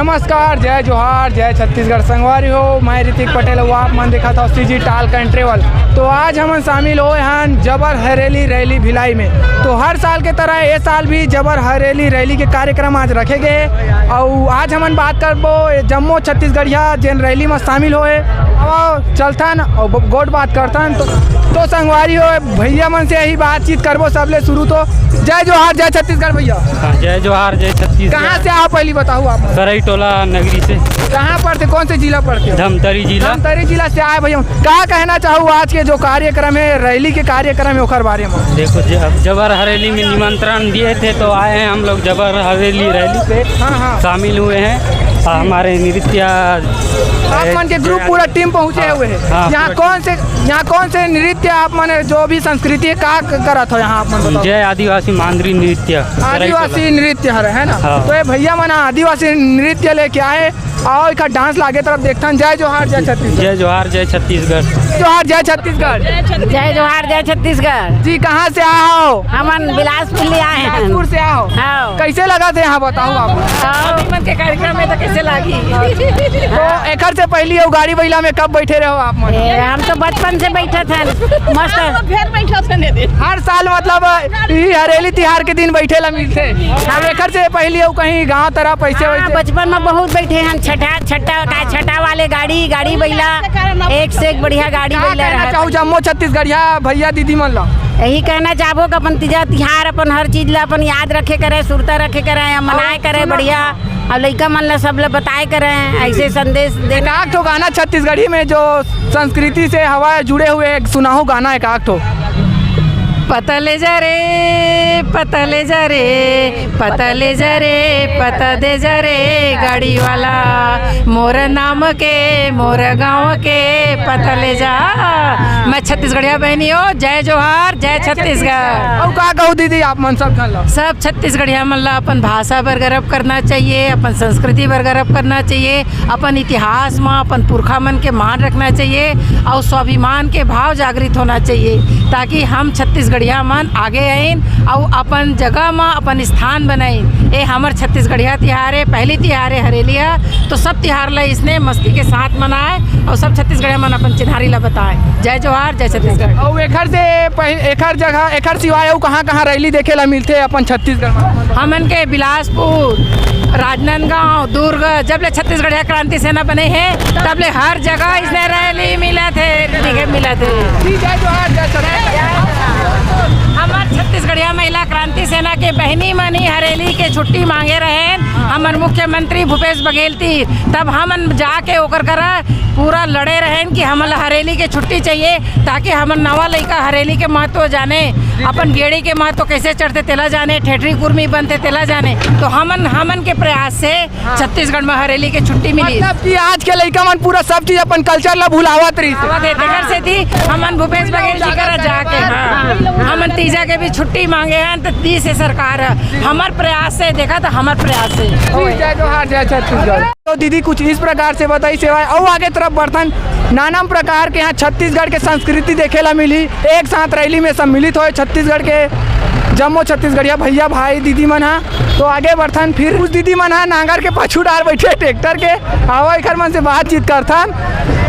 नमस्कार, जय जोहार, जय छत्तीसगढ़। संगवारी हो, मैं ऋतिक पटेल हूँ। आप मन देखा था सीजी टाल एंड ट्रेवल। तो आज हम शामिल हुए हैं जबर हरेली रैली भिलाई में। तो हर साल के तरह ये साल भी जबर हरेली रैली के कार्यक्रम आज रखे गए। और आज हम बात करबो जम्मू छत्तीसगढ़िया जिन रैली में शामिल होए और चलथन और गोट बात करथन। तो संगवारी हो भैया मन से यही बातचीत करबो सबले शुरू। तो जय जोहार, जय छत्तीसगढ़ भैया। जय जोहार, जय छत्तीसगढ़। कहाँ से आप पहली बताओ? आप सरई टोला नगरी से। कहाँ पर थे, कौन से जिला पड़ते हो? धमतरी जिला। धमतरी जिला से आए भैया। क्या कहना चाहूँ आज के जो कार्यक्रम है, रैली के कार्यक्रम है ओकर बारे में? देखो जबर हरेली में निमंत्रण दिए थे तो आए हैं हम लोग जबर हरेली रैली पे। हाँ। शामिल हुए हैं। हमारे नृत्य आप मन के ग्रुप पूरा टीम पहुँचे हुए हैं। यहाँ कौन से नृत्य आप मन जो भी संस्कृति का करत हो यहाँ आप मन बताओ? जय आदिवासी मांदरी नृत्य। आदिवासी नृत्य है ना। तो ये भैया मन आदिवासी नृत्य लेके आए और एक डांस लागे तरफ देखता। जय जोहार, जय छत्तीसगढ़। जय जोहार, जय छत्तीसगढ़। जोहार, जय छत्तीसगढ़। जय जोहार, जय छत्तीसगढ़। जी कहाँ से आए हो? हमन बिलासपुर आए हैं। बिलासपुर से आओ। कैसे लगा थे यहाँ बताओ आप? के कार्यक्रम में तो कैसे लगी? तो एकर से पहले वो गाड़ी बैला में कब बैठे रहो आप? हम तो बचपन से बैठे थे मस्त। हर साल मतलब हरेली तिहार के दिन बैठे ला मिलते। हम एकर से पहले कहीं गाँव तरह पैसे बचपन में बहुत बैठे हैं। छठा वाले गाड़ी बैला एक से एक बढ़िया गाड़ी बैला। चाहूँ जम्मू छत्तीसगढ़िया भैया दीदी मन ला यही कहना चाहबो कि अपन तीजा तिहार अपन हर चीज ला अपन याद रखे करे, सुरता रखे करे, मनाए करे बढ़िया। और लड़का मन ला सब ला बताए करे ऐसे संदेश देना। एक ठो गाना छत्तीसगढ़ी में जो संस्कृति से हवा जुड़े हुए सुनाहू गाना एक आठ ठो। पतले जरे पतले जरे पतले जरे पता दे जरे गाड़ी वाला मोर नाम के मोर गांव के पतले जा। मैं छत्तीसगढ़िया बहनी हो। जय जोहार, जय छत्तीसगढ़। और का कहूँ दीदी आप मन सब छत्तीसगढ़िया मन ला अपन भाषा पर गर्व करना चाहिए, अपन संस्कृति पर गर्व करना चाहिए, अपन इतिहास में अपन पुरखा मन के मान रखना चाहिए और स्वाभिमान के भाव जागृत होना चाहिए ताकि हम छत्तीसगढ़िया मन आगे आइन और अपन जगह में अपन स्थान बनाइन। ये हमार छत्तीसगढ़िया तिहार है, पहली तिहार है हरेलिया। तो सब तिहार ला इसने मस्ती के साथ मनाए और सब छत्तीसगढ़िया मन अपन चिन्हारी ला बताए। जय जोहार, जय छत्तीसगढ़। और एकर जगह एकर सिवाय कहाँ रैली देखे ला मिलते अपन छत्तीसगढ़ में? हमन के बिलासपुर, राजनांदगांव, दुर्ग जब ले छत्तीसगढ़िया क्रांति सेना बने हैं तब ले हर जगह इसने रैली मिला थे। जय जोहार, जय छत्तीसगढ़। हमार छत्तीसगढ़िया महिला क्रांति सेना के बहनी मनी हरेली के छुट्टी मांगे रहे हमार मुख्यमंत्री भूपेश बघेल थी। तब हम जाके ओकर करा पूरा लड़े रहें कि हमन हरेली के छुट्टी चाहिए ताकि हमन नवा लड़का हरेली के महत्व जाने, अपन गेड़ी के महत्व कैसे चढ़ते तेला जाने, ठेठरी कुर्मी बनते तेला जाने। तो हमन के प्रयास से छत्तीसगढ़ में हरेली के छुट्टी मिली। मतलब कि आज के लड़का मन पूरा सब चीज अपन कल्चर ला भुलावत रही से थी। हमन भूपेश बघेल जी करा जाके हमन तीजा के भी छुट्टी मांगे हैं तो दी से सरकार हमार प्रयास से देखा तो हमार प्रयास से। जय जोहार, जय छत्तीसगढ़। तो दीदी कुछ इस प्रकार से बताई सेवाएं और आगे तरफ बढ़तन नाना प्रकार के यहाँ छत्तीसगढ़ के संस्कृति देखे ला मिली। एक साथ रैली में सम्मिलित हो छत्तीसगढ़ के जम्मू छत्तीसगढ़िया भैया भाई दीदी मन हा। तो आगे बढ़थन फिर कुछ दीदी मन हा नांगर के पछू डाल बैठे ट्रैक्टर के हवा खर मन से बातचीत करथन।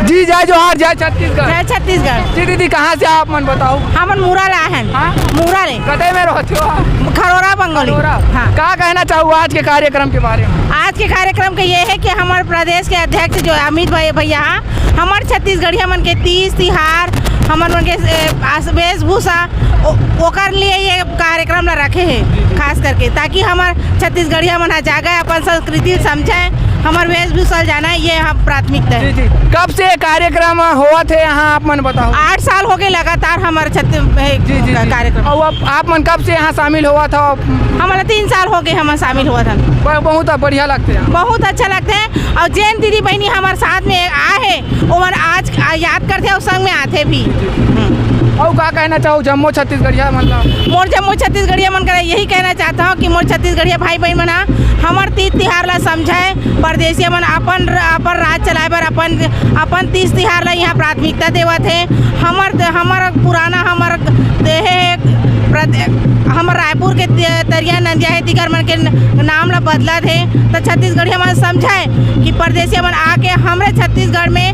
जी जय जोहार, जय छत्तीसगढ़। जय छत्तीसगढ़। जी दीदी कहाँ से आप मन बताओ? हमन मूरा ला हैं। मूरा ले कटे में रहते हो? खरोरा बंगोली। क्या कहना चाहूँ आज के कार्यक्रम के बारे में? आज के कार्यक्रम के ये है कि हमारे प्रदेश के अध्यक्ष जो अमित भाई भैया हमारे छत्तीसगढ़िया मन के तीज तिहार हमन मन के वेशभूषा ओकर लिए ये कार्यक्रम ला रखे हैं खास करके ताकि हमार छत्तीसगढ़िया मन जागे अपन संस्कृति समझे, हमार वेशभूषा जाना ये हम प्राथमिकता है। जी। कब से कार्यक्रम हुआ थे यहाँ आप मन बताओ? 8 साल हो गए लगातार हमारे कार्यक्रम। और आप मन कब से यहाँ शामिल हुआ था? हमारा 3 साल हो गए हम शामिल हुआ था। बहुत बढ़िया लगते हैं, बहुत अच्छा लगता है। और जैन दीदी बहनी हमारे साथ में आए और आज याद करते हैं और संग में आते भी। और क्या कहना चाहूँ जम्मू छत्तीसगढ़िया मतलब मोर जम्मू छत्तीसगढ़िया मन कर यही कहना चाहता हूँ कि मोर छत्तीसगढ़िया भाई बहन मना हमार तीज तिहार ला समझाए, परदेसिया मन अपन राज चलाए बर अपन तीज तिहार ला यहाँ प्राथमिकता देवत है। हमार पुराना हमार देहे हम रायपुर के तरिया नंदिया है तिकर मन के नाम ला बदला थे तो छत्तीसगढ़िया मन समझाए कि परदेसी मन आके हमारे छत्तीसगढ़ में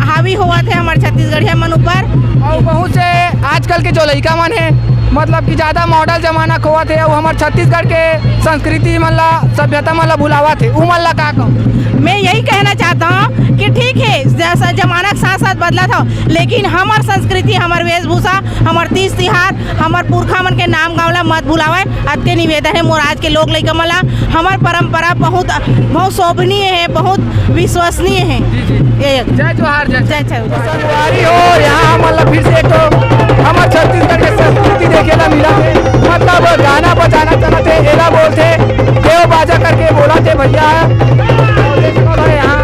हावी हुआ थे हमारे छत्तीसगढ़िया मन ऊपर। और बहुत से आजकल के जो लड़का मन है मतलब कि ज़्यादा मॉडल जमाना खोआ थे और हमारे छत्तीसगढ़ के संस्कृति मन ला सभ्यता मन ला भुलावा थे उ मन ला का कहूँ। मैं यही कहना चाहता हूँ कि ठीक है जैसा जमाना के साथ साथ बदला था लेकिन हमार संस्कृति हमार वेशभूषा हमार तीज तिहार हमार पुरखा मन के नाम गाँवला मत भुलावे। अत्य निवेदन है मोर आज के लोग लइका मला हमार परंपरा बहुत बहुत शोभनीय है बहुत विश्वसनीय है। जय जोहार जय जय जय संगवारी हो यहाँ मतलब फिर से एक तो हमारे छत्तीसगढ़ के संस्कृति देखे ला मिला है मतलब गाना बजाना चला थे एला बोलते देव बाजा करके बोला थे भैया यहाँ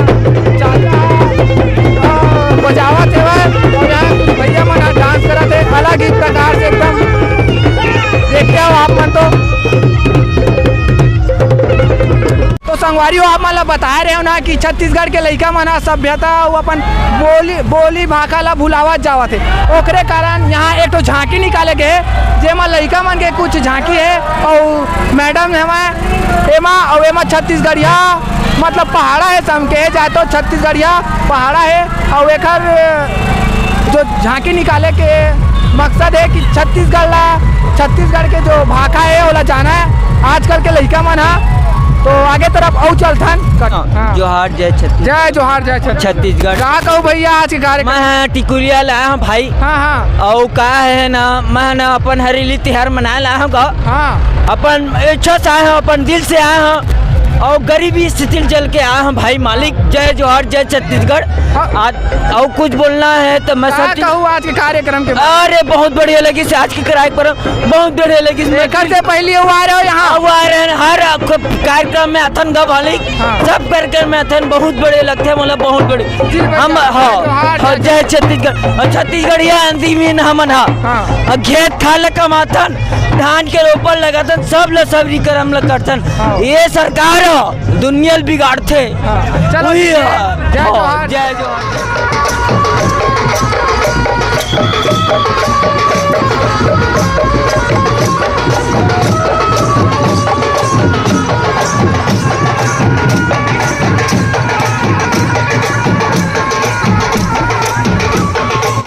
बजावा थे और यहाँ भैया मन डांस करा थे अलग ही प्रकार से एकदम देखते हो आप मन तो संगवारी हो आप मतलब बता रहे हो ना कि छत्तीसगढ़ के लइका मन सभ्यता अपन बोली भाषा ला भुलावत जावत है ओकरे कारण यहाँ एक तो झांकी निकाले गए जेमा लइका मन के कुछ झांकी है और मैडम एमा और एमा छत्तीसगढ़िया मतलब पहाड़ा है समके जाए तो छत्तीसगढ़िया पहाड़ा है और एक जो झांकी निकाले के मकसद है कि छत्तीसगढ़ के जो भाषा है ओला जाना है आजकल के लइका मन तो आगे तरफ औ चलथन। जोहार जय छत्तीसगढ़ जय जोहार जय छत्तीसगढ़। का कहूँ भैया आज के कार्यक्रम मैं टिकुलिया लाया हूँ भाई। हाँ और का है ना मैं ना अपन हरेली तिहार मनाए लाया हूँ हाँ अपन इच्छा से आए हूँ अपन दिल से आए हूँ और गरीबी स्थिति चल के आया हूँ भाई मालिक। जय जोहार जय छत्तीसगढ़। आज और कुछ बोलना है तो मैं सब कहूँ आज के कार्यक्रम के अरे बहुत बढ़िया लगी से आज के कार्यक्रम बहुत बढ़िया लगी से पहले आ रहे हो यहाँ आ रहे हैं हर कार्यक्रम में अथन गा मालिक सब कार्यक्रम में अथन बहुत बड़े लगते हैं मतलब बहुत बड़े हम हाँ जय छत्तीसगढ़ छत्तीसगढ़िया अंधी में हमन हा खेत खाल कमाथन धान के रोपल लगाथन सब ल सबरी करम ल करथन ये सरकार दुनिया बिगाड़ते चलो वही जय जोहार जय जोहार।